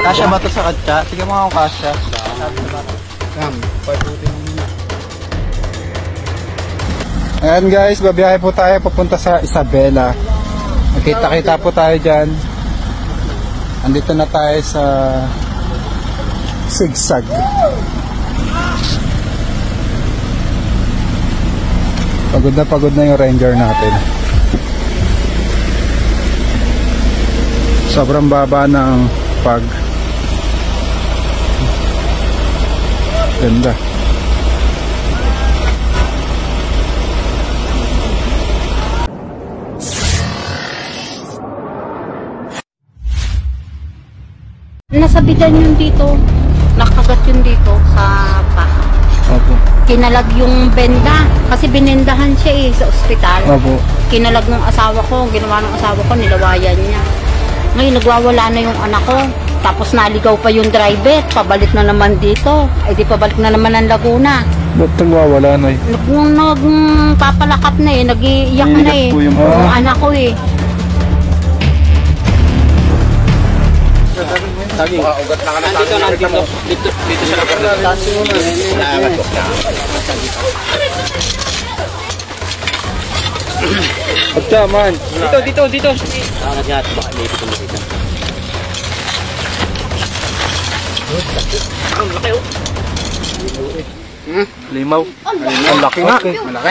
Kasya ba ito sa katsa? Sige mga akong kasya. Ayan guys, babiyahe po tayo papunta sa Isabela. Nakita-kita po tayo dyan. Andito na tayo sa Sigsag. Pagod na yung ranger natin. Sobrang baba ng pag. Ganda. Nasabitan yun dito. Nakagat yun dito sa paha. Opo. Kinalag yung benda. Kasi binendahan siya sa ospital. Opo. Kinalag ng asawa ko. Ginawa ng asawa ko, nilawayan niya. Ngayon, nagwawala na yung anak ko. Tapos naligaw pa yung driver. Pabalik na naman dito. Ay di pabalik na naman ng Laguna. Ba't nagwawala na eh? Nagpapalakap na nag-iiyak na yung anak ko Saging. Ugat na ka na saging. Dito sa lugar na. Naangat ko. Atya man. Dito. Naangat niya at baka may ipit mo dito. Ang laki Limaw. Ang laki nga. Malaki.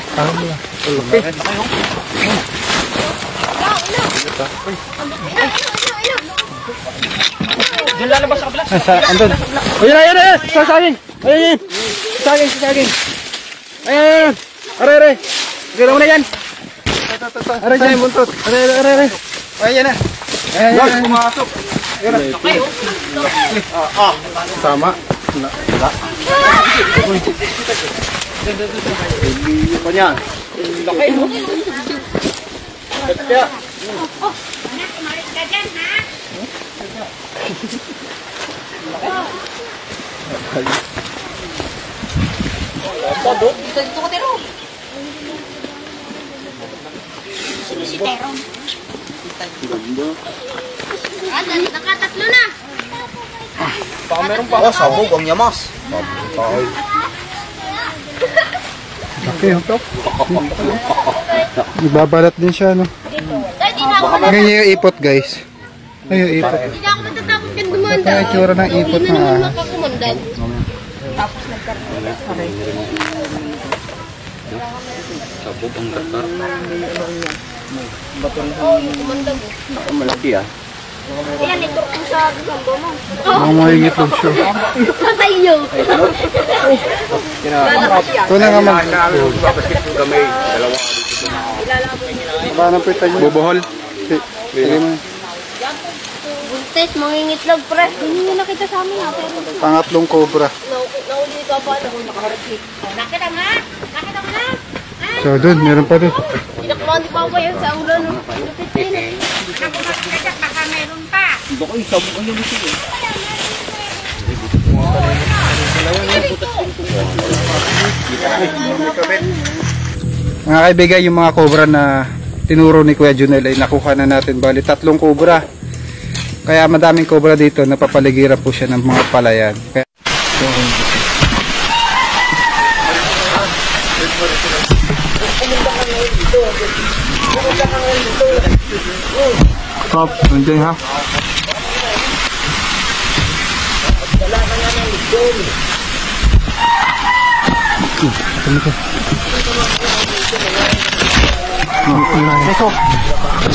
Diyan lalabas sa kabila. Andun. Ayan. Sasaging. Ayan. Saging. Ayan. Are. Gila mo na yan. Are dyan yung buntot. Are. Ayan na. Ayan. Pumasok. Sama. Wala. Hindi pa niyan. Laki mo. Kaya. Dito ko tiro. Sinisitero. Nakatatlo na. Baka meron pa. Sabog ang yamas. Okay, ito. Ibabalat din siya, no? Ganyan yung ipot, guys. Ay, yung ipot. Hindi ako natatakot yung dumanda. Ito yung itsura ng ipot na ahas. Tapos nagkaroon. Sabog ang datar. Malaki, ah. Ayan, ito ang sa gagamba mo. Mga mahingit lang siya. Patay yun. Ito na nga mag... Kamay. Dalawa. Ba ng pita niyo? Bubuhol. Sige mo. Buntes, mangingitlog pre. Hindi nyo nakita sa amin ha. Pangatlong cobra. Nauli ka pa. Nakita nga. So, doon. Meron pa rin. Tinakluan ni Papa yan sa ulo. Baka meron pa. Baka sabog ang yung ito. Mga kaibigan, yung mga cobra na tinuro ni Kuya Junel ay nakuha na natin. Bali, 3 cobra. Kaya madaming cobra dito. Napapaligiran po siya ng mga palayan. Kaya... Top, nandiyan ha.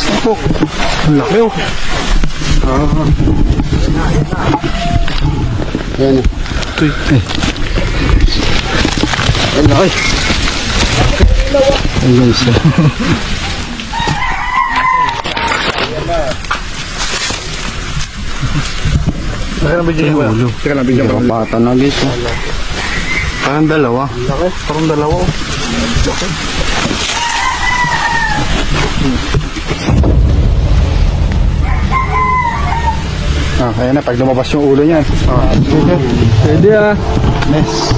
Pasok. Ang laki oh. Ayan o. Ang laki. Ang guys. Teka lang, bigyan ko. Bata na guys. Parang dalawa. Parang dalawa. Kaya na, pag lumabas yung ulo niyan. Pwede ah. Yes.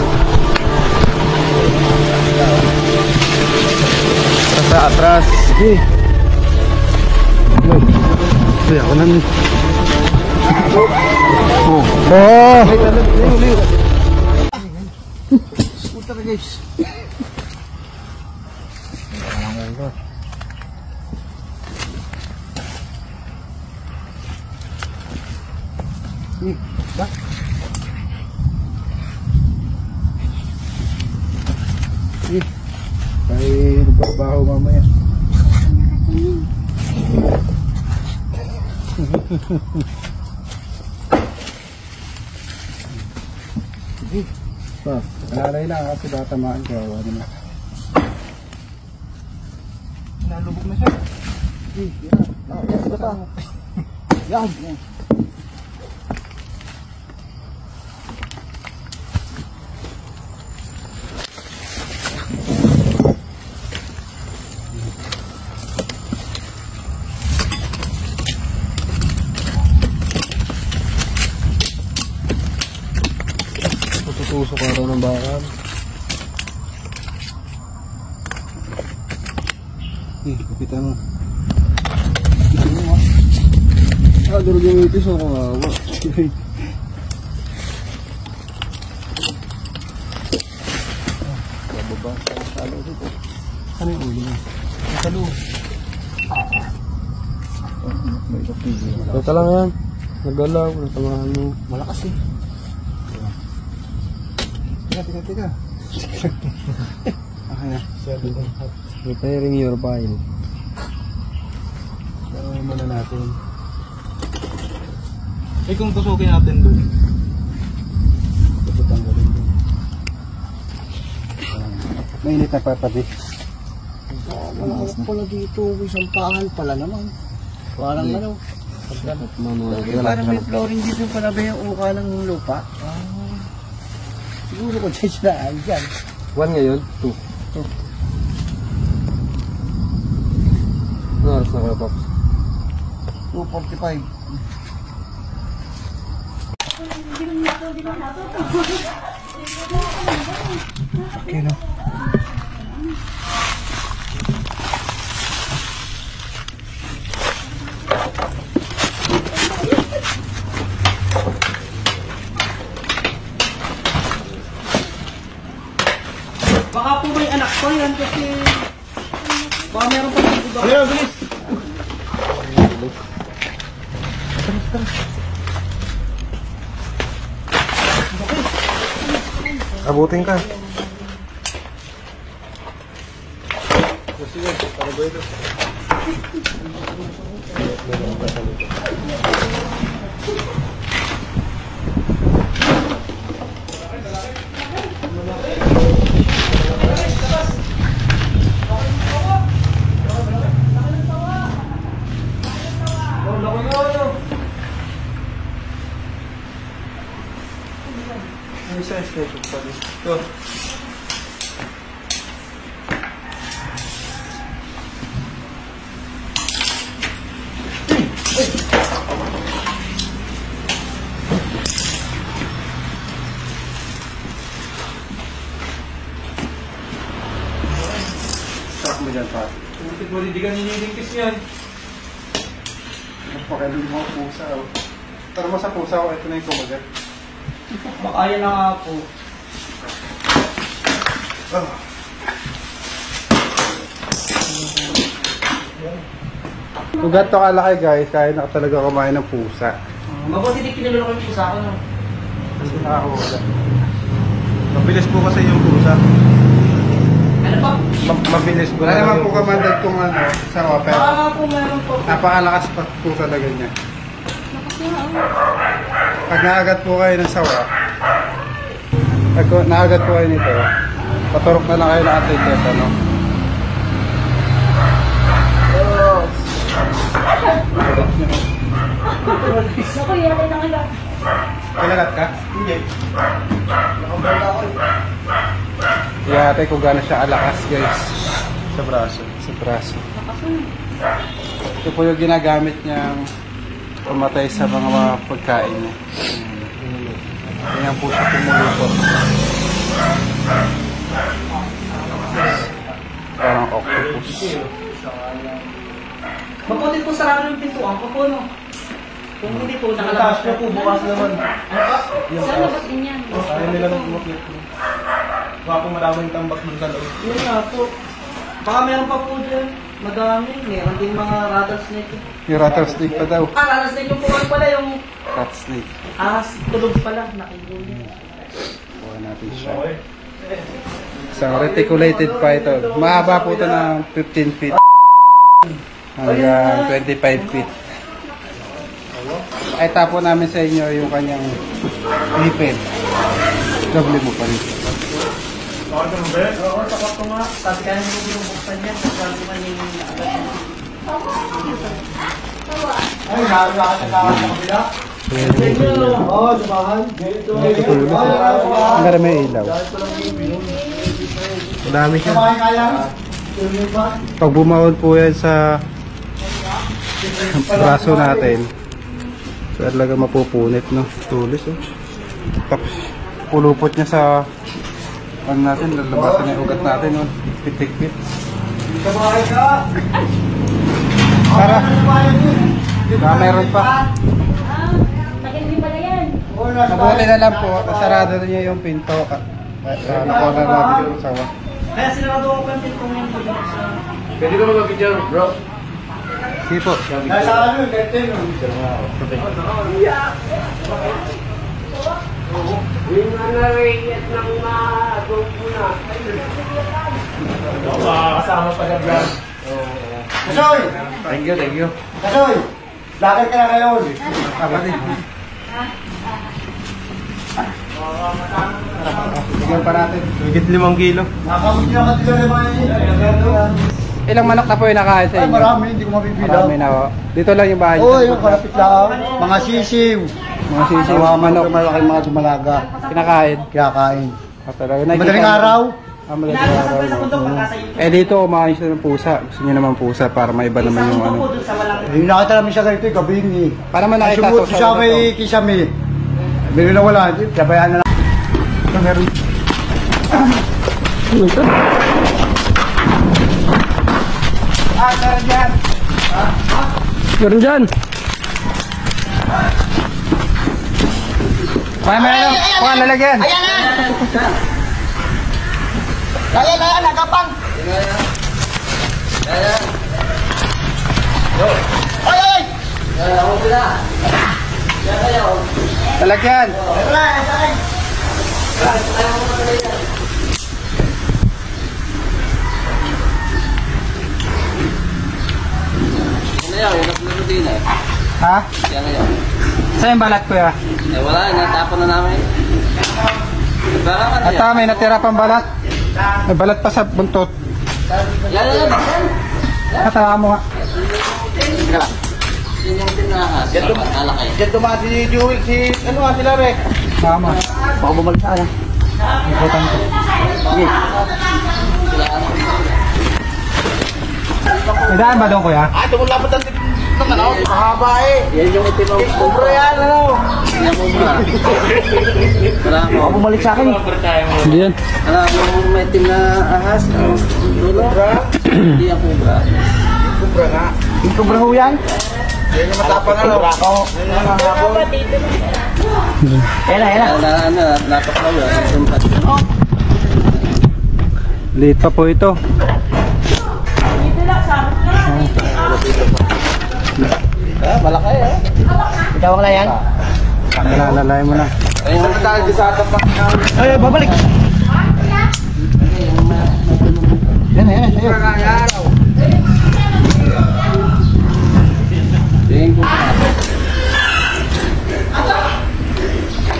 Atras. Sige. Ay, ako na. Oh! Puta na guys. Ay, nagbabaho mamaya. Pa, alalay lang kasi tatamaan ko. Ano na? Nalubog na siya. Yan. Yan. Tutusok ka raw ng bakal. Kapitan mo. Durog yung itis o kawawa. Bababa. Talo dito. Ano yung ulo mo? Talo. Ito lang yan. Nagalaw. Natamahan mo. Malakas eh. Teka. Okay. Repairing your file. Gawin muna natin. Eh kung tusukin natin doon. Tanggalin doon. Mainit na papati. Wala pala dito. Isang pahan pala naman. Parang ano. Parang may flooring dito pala ba yung uka ng lupa? Siguro ko dyan dyan. 1 ngayon? 2. Ano oras na kayo, Pops? 2:45. Okay na. Baka po may anak ko yan kasi baka meron pa ng iba. Ano, bilis! Abutin ka. Isa station pa rin. Ito. Sarap mo dyan, pa. Bakit mo hindi ka nililingkis yan? Napakalim mo pusa. Tara mo sa pusa ko, ito na yung kumagat. Baka yan na nga po. Kung ganito kalaki guys, kaya na talaga kumain ng pusa. Mabuti din kinulong ko yung pusa ko, no? Kasi nakakawala. Mabilis po kasi yung pusa. Ano pa? Mabilis po. Wala naman po kamandag kung ano, sawa, pero Baka nga po meron po. napakalakas pa po talaga niya. Pag naagat po kayo ng sawa, pag naagat po kayo nito, paturok na lang kayo ng ating ito, no? Naku, yatay na nga. Kailagat ka? Hindi. Iyate kung gano'n siya alakas guys. Sa braso. Sa braso. Ito po yung ginagamit niyang pumatay sa mga pagkain niya. Ganyan po siya pumulupot. Parang octopus. Mabuti po sarado yung pintuan ko po, no? Kung hindi po, nakataas na po, bukas naman. Sa labas din yan. Ayaw nila ng umakit po. Baka po maraming tambak dun sa loob. Yun nga po. Baka meron pa po dyan. Madami. Meron din mga rattlesnake. Yung rattlesnake pa daw. Rattlesnake yung puwan pala yung Rattlesnake. tulog pala. Nakigulo. Kuha natin siya. Isang reticulated python. Mahaba po ito ng 15 feet. Hanggang 25 feet. Ay tapo namin sa inyo yung kanyang lipid. Doble mo pa rin. Oo, takot ko nga. Sabi kaya mo binubuksan niya. Sabi man yung agad. Ay, nakakatawa sa kabila. Oo, sumahan. Ang may ilaw. Madami siya. Sumahan kaya? Pag bumawad po yan sa braso natin, talaga mapupunit, no? Tulis, oh. Tapos pulupot niya sa ano natin, lalabasan yung ugat natin, no? Pitik-pit. Sumahan ka! Tara! Meron pa. Naging pala yan. Mabuti na lang po, nasarado na niya yung pinto. Nakuha na natin yung usawa. Kaya sinarado ko pa yung pintong yan. Pwede ka mag-picture, bro? Sige po. Nasa ano, curtain. Yung na-radiate ng group mo na. Kasama pa sa vlog. Kasoy! Thank you. Kasoy! Lakad ka na ngayon. Kapatid. Bigyan pa natin. Higit 5 kilo. Nakakamit niya ka dito naman yun. Ilang manok na po yung nakain sa Ay, inyo? marami, hindi ko mabibilang. Marami na. Dito lang yung bahay. Oo, yung kalapit lang. Mga sisiw. Mga sisiw, Mga manok. malaking mga dumalaga. Kinakain. Kinakain. Talaga. Madaling araw. Madaling araw. Eh dito, kumain siya ng pusa. Gusto niyo naman pusa para maiba naman yung ano. Yung nakita namin siya ganito, gabing eh. Para man nakita to Sumuti siya may kisame. Meron na wala. Sabayan na lang. Meron. Meron dyan. Meron dyan. Meron. Kuha lalagyan. Ayan na, nagapang. Oy! Lalagyan. Yan, ulat na rin din eh. Ha? Yan yan. Saan yung balat ko ya? Eh wala, natapon na namin. Baka ano At may natira pang balat. May balat pa sa buntot. yan. Katawa mo nga. Yan yung tinahas. Alakay. Diyan dumati si Juwik, si ano nga sila Rek. Mama. Baka bumalik sa akin. Ikutan ko. Sige. May daan ba doon kuya? Ah, tumulapot ang tip ng ano? Mahaba eh. Yan yung itim ang Kubra yan, ano? Yan mo ba? Wala mo. Baka bumalik sa akin. Hindi yan. Wala mo may itim na ahas. Ang dulo. Hindi ang kubra. Kubra nga. Yung kubra ho yan? Yan yung matapang ano? Oo. Yan yung hangapon. Napaklaw yun. Liit pa po ito. Malaki eh. Ikaw na yan? Nalalay mo na. Ayun ang tayo sa atap pa. Ay, babalik. Yan, yan. Tingin ko.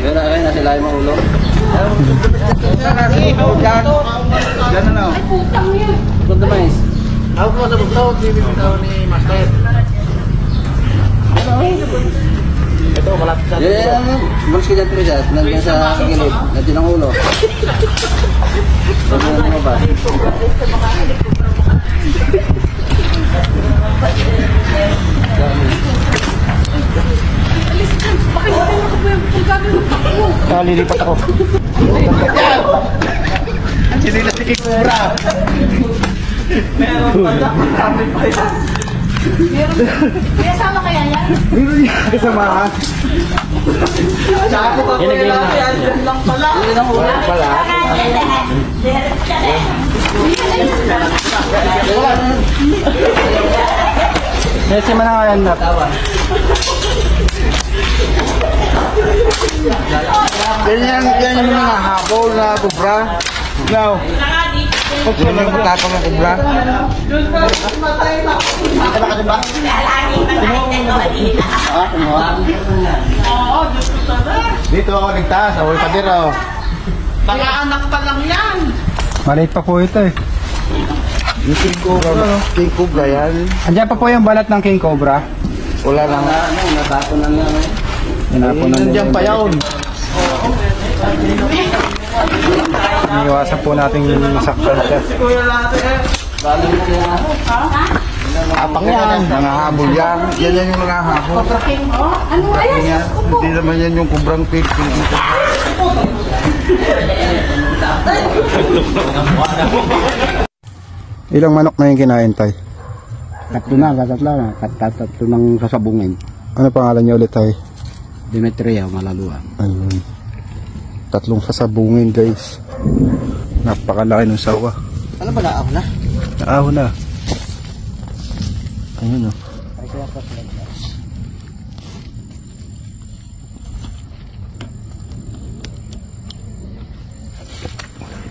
Yun na, nasa ilalim ang ulo. Yan na. Good na mais. Ako po sa bugtaw, bibitaw ni Master. Ito, malapit sa atin. Yan, bulis ka dyan Trisha. Nandiyan sa gilid. Nandiyan ang ulo. Huwag mo ba? Lilipat ako. Sinilas si Kubra. Meron pa. Sabi pa yan. May asawa kaya yan? Meron niya kasamahan. Tsaka po pa po yung laki. Yan lang pala. Yan ang huli. Pala. Kasi manangalan na. Yan yung mga habol na kubra. Now, yan yung matapang na kubra. Dito ako nagtaas, ako yung padira. Mga anak pa lang yan. Maliit pa po ito eh. Yung King Cobra, King Cobra yan. Andiyan pa po yung balat ng King Cobra. Wala lang. Natapon lang yan. Tinapon na nandiyan pa yun. Iiwasan po natin yung saktan siya. Kuya lahat eh. Apang yan. Mga habol yan. Yan yung mga habol. Ano Yan. Hindi naman yan yung kubrang pig. Ilang manok na yung kinain, Tay? Tatlo na. Tatlo ng sasabungin. Ano pangalan niya ulit, Tay? Demetria, Malaluan. Ayun. 3 sasabungin, guys. Napakalaki ng sawa. Ano ba naaw na? Naahon na. Ayun, oh.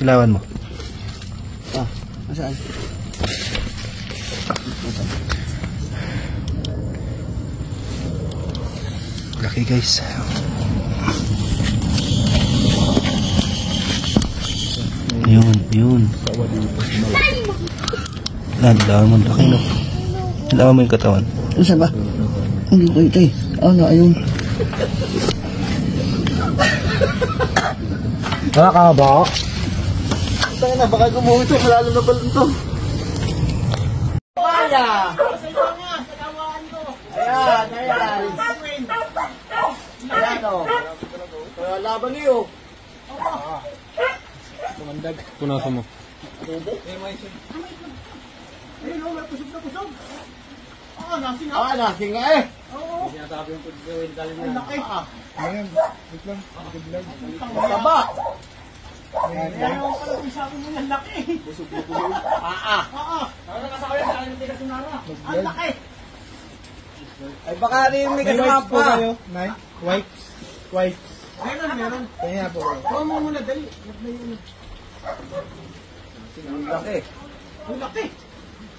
Ilawan mo. Nasaan? Laki, guys. Yun. Dilawan mo. Laki, no? Dilawan mo yung katawan. Ano saan ba? Hindi ko ito eh. Ayun. Nakakaba. Tayo na, baka gumuho ito. Malalo na pala ito. Ayan. Ayan o. Kaya laban niyo. Punasan mo. Nasing nga eh. Taba. Ay baka rin may kasama pa. Wipes. Meron. Kaya po. Kuha mo muna, dali. Ang laki. Ang laki.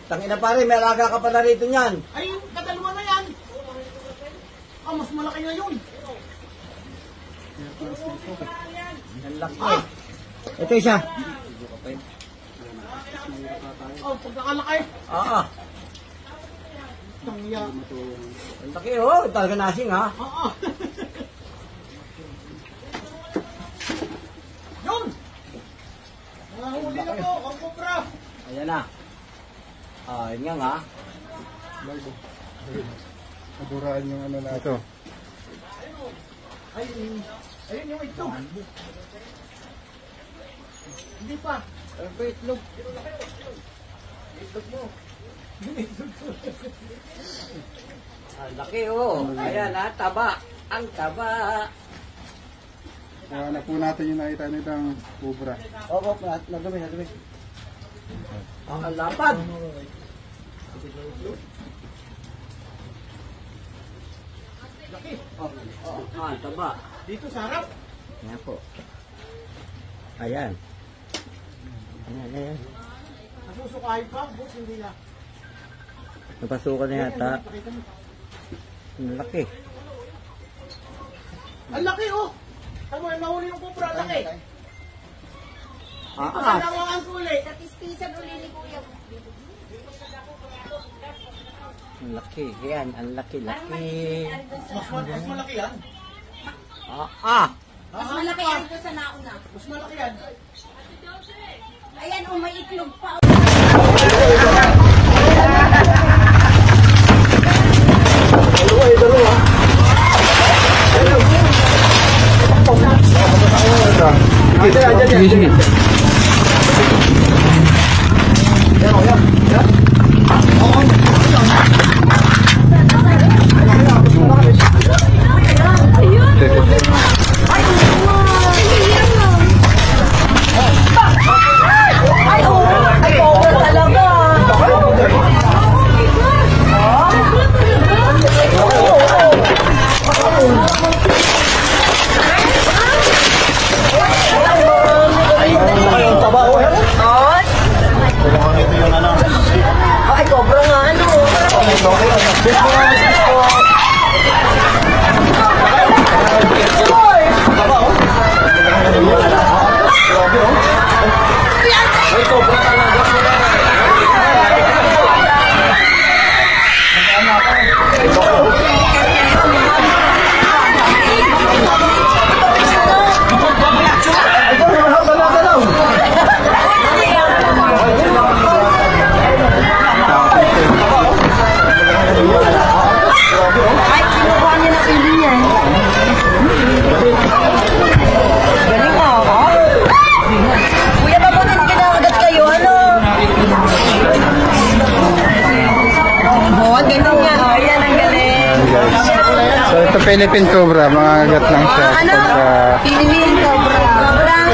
Tangina pare, may alaga ka pala rito niyan. Ay, kadalawa na yan. Mas malaki na yun. Ang laki. Ito isa. Pagkakalaki. Tangya. Ang laki oh, talaga nasing ha. Yun! Nahuli na po, ang kubra. Ayan na. Yun nga ha. Aduraan yung ano na ito. Ayun yung ito. Hindi pa. Itlog. Ang laki oh. Ayan ha, taba. Ang taba. Kaya na po natin yung nakita nitong kubra. Opo, nadumi. Ang lapad. Laki. Taba. Dito sa harap. Ayan po. Ayan. Nasusukahin pa, boss, hindi na. Napasukan na yata. Pakita mo. Ang laki. Ang laki oh! Tama, nahuli yung kubra, laki. Ah, Pasalawa ang kulay. Natistisan uli ni Kuya. ang laki. Yan, ang laki-laki. Mas malaki yan. Mas malaki yan doon sa nauna. Mas malaki yan. Ayan, may itlog pa. Sige. Philippine Cobra, mga agat lang siya. Pagka Philippine Cobra.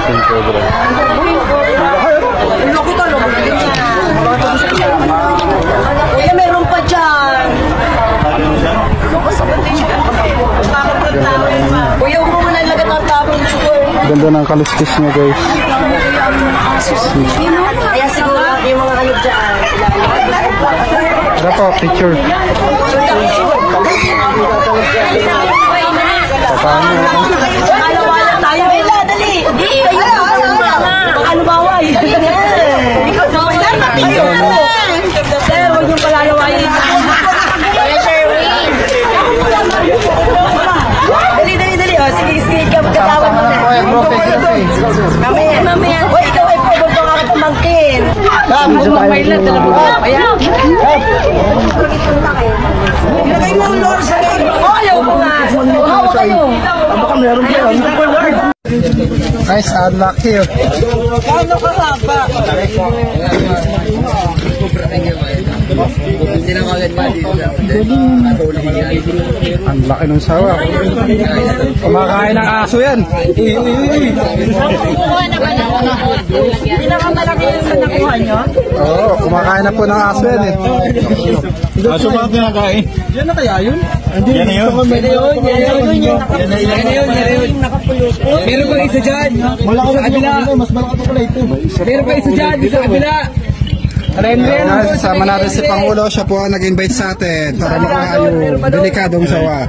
Philippine Cobra. Loko ka, loko ka. Kuya, meron pa dyan. Kuya, huwag mo muna lagat ang tapon. Ganda ng kaliskis niya, guys. Kaya siguro yung mga ano dyan. Tara po, picture. Paano? Wala tayo. Wala, dali. Di, ano bawal? Sir, huwag yung palalawayan. Dali. O, sige, magkatawag mo na. Mamaya. O, ikaw ay po, huwag ka pamangkin. Mailan, talaga mo. Ayan. Ilagay mo ang lord sa akin. O, ayaw mo nga. Hawa kayo. Baka meron pa yan. Nice, unlucky. Paano ka haba? Ang laki ng sawa. Kumakain ng aso yan. Uy. Pinakamalaki yung sa nakuha nyo? Oo, kumakain na po ng aso yan eh. Aso ba ang kinakain? Yan na kaya yun? Yan na yun? Meron pa isa dyan. Malaki sa kabila. Mas malaki pa pala ito. Meron pa isa dyan. Sa kabila. Sama natin si Pangulo, siya po ang nag-invite sa atin para makahayo delikadong sawa.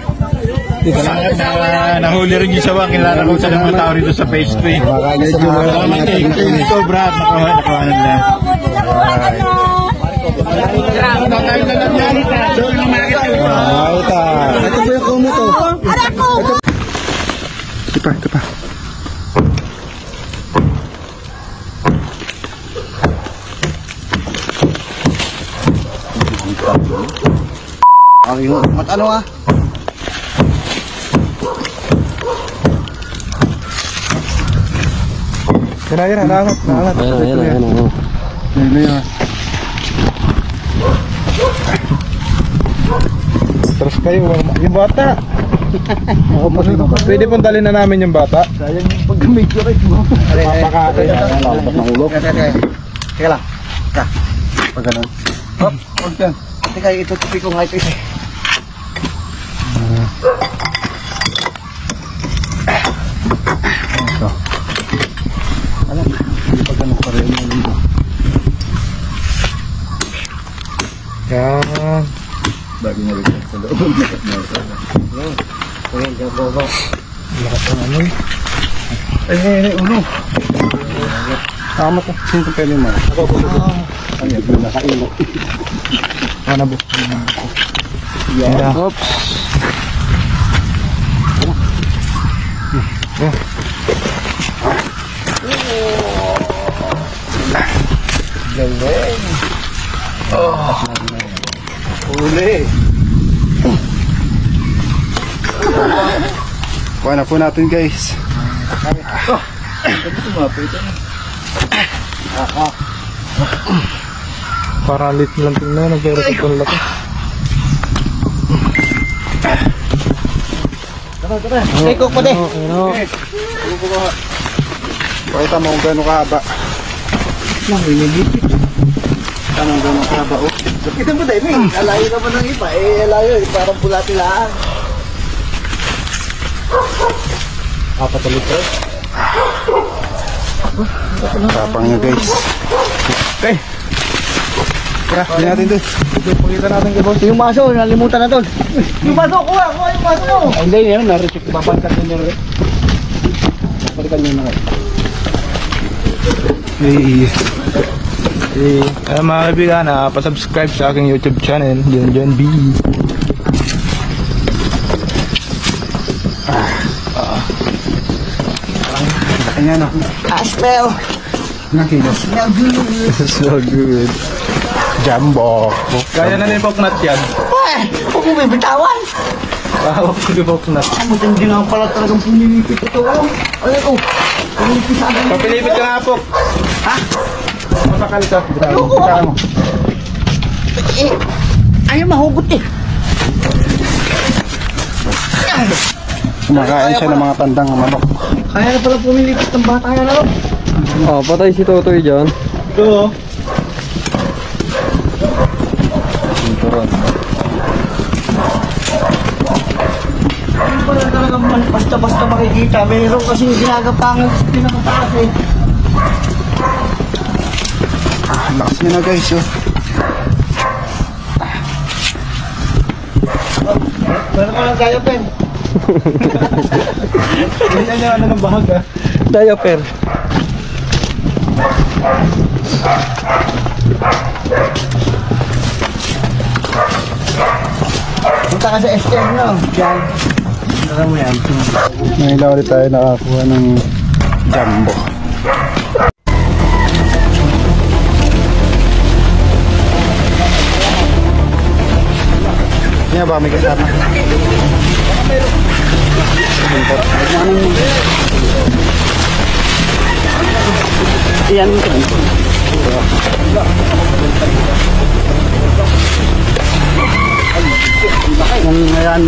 Nahuli rin yung sawa, kilala ko sa mga tao rito sa page 3. Salamat kay Cobra at nakawanan na. Ito po yung kumo to. Ito pa. Matano ah? Kaya naangat. Ayan. Terus kayo, yung bata. Pwede pong dalhin na namin yung bata. Sayang yung pag-make mo. Papakain. Lalabas ng ulo. Teka lang. Pag ganun. Hop, huwag yan. Teka, ito tupi ko nga ito isa. Alam, hindi pa ganun pa rin yung ulo. Yan. Bago na rin sa loob. Lakas ng ano eh. Ay, ulo. Tama ko. Sino ko pwede mo? Ano yun? Nakailo. Ano ba? Yan. Oops. Galing. Uli. Kuha na po natin, guys. Parang lit lang tingnan, pero ito laki. Hey, cook mo din. Pakita mo kung gano'ng kahaba. Tama kung gano'ng kahaba, oh. Kita mo din, alayo naman ng iba. Alayo, parang pula-pilaan. Apat ulit, bro. Tapang nyo, guys. Okay. Kaya, hindi natin doon. Pakita natin kay boss. Yung maso, nalimutan na doon. Yung maso, kuha yung maso. Hindi yun, na-recheck. Papantak nyo rin. Palitan nyo na kayo. Mga kaibigan, pa-subscribe sa aking YouTube channel, John B. Laki nga, no? Smell. Nakilos. So good. Jumbo. Kaya na ni Poknat yan. Huwag mo bibitawan. Hawak ko ni Poknat. Matindi nga pala talagang pumilipit ito. Ano ito? Pumilipit sa akin. Papilipit ka nga, Pok. Mapakalita. Kita mo. Ayaw mahugot eh. Kumakain siya ng mga tandang manok. Kaya na pala pumilipat ng bata yan, ano? Oh, patay si Totoy dyan. Oo. Hindi pa na talagang basta-basta makikita. Mayroon kasing ginagapangan sa pinakataas eh. Lakas niya na guys, oh. Meron ka lang kaya, Pen. Hindi niya ano ng bahag, ah. Diaper. Punta ka sa SM, no? Diyan. Tara mo yan. Ngayon ulit tayo nakakuha ng jumbo. Yan ba, may kasama? Yan. Kung ngayon,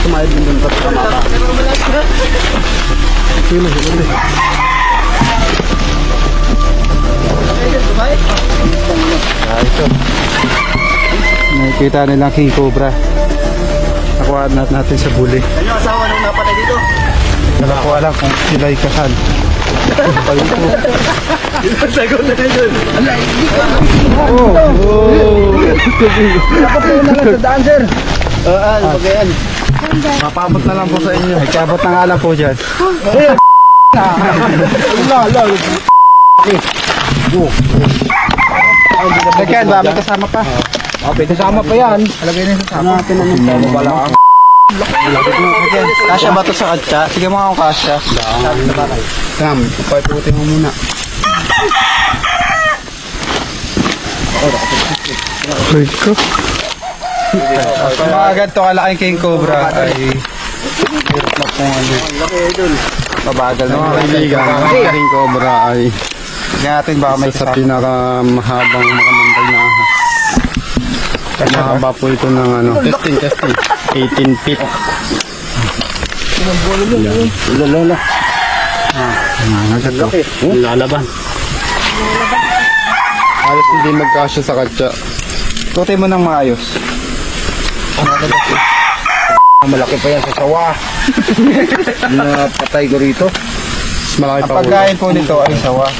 tumayad din doon pa sa mata. Sino, sino. Ito. Nakikita nilang king cobra. Nakuha natin sa buli. Ano yung asawa nung napatay dito? Wala ko alam kung sila'y kasal. Sagot na yun. Dapat yun na lang sa daan, sir. Pagayan. Mapabot na lang po sa inyo. Ikabot na nga lang po dyan. Lagyan ba? May kasama pa. May kasama pa yan. Lagyan na sa sama. Kasya ba ito sa katsa? Sige mo ako kasya. Sam, paiputin mo muna. Ay ko. Kung mga ganito kalaking king cobra ay hirap na kung ano. Mabagal na yung kaibigan. Ang king cobra ay tignan natin baka may sa pinakamahabang makamantay na ahas. Mahaba po ito ng ano. Testing. 18 feet. Lolo. Lalaban. Halos hindi magkasya sa katsa. Tutoy mo ng maayos. Malaki pa yan sa sawa. Napatay ko rito. Malaki pa. Ang pagkain po nito ay sawa.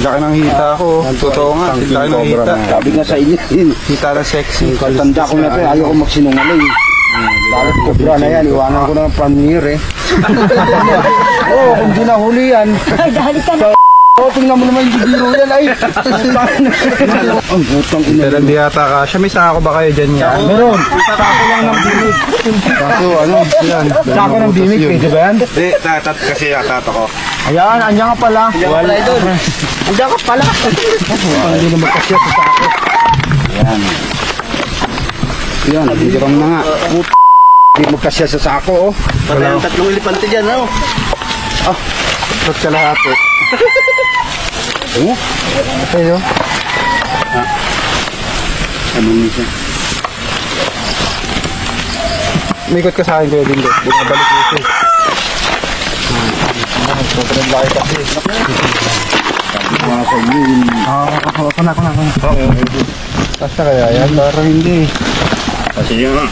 Laki ng hita ko. Totoo nga. Laki ng hita. Sabi nga sa inyo. Hita na sexy. Tanda ko na ito. Ayaw ko magsinungaling. Bakit kubra na yan? Iwanan ko na ng premier eh. Oo, kung di nahuli yan. Ay, dahil ka na. Oo, tingnan mo naman yung biro yan ay. Ang butang ina. Pero hindi yata ka. Siya may sako ba kayo dyan yan? Meron. Sako lang ng bimig. Kaso ano? Yan. Sako ng bimig. Pwede ba yan? Hindi, tatat kasi tato ko. Ayan, andyan ka pala. Wala doon. Andyan ka pala. Hindi na magkasya sa sako. Yan. Bigirang na nga. Hindi magkasya sa sako. Wala yung tatlong elepante dyan. Ano? Ba't kalahati? Okay, oh. Ano niya? Umikot ka sa akin, Kuya Dindo. Bumabalik dito eh. Sobrang laki kasi. Mga kainin. Ako na. Basta kaya yan, parang hindi. Kasi yun.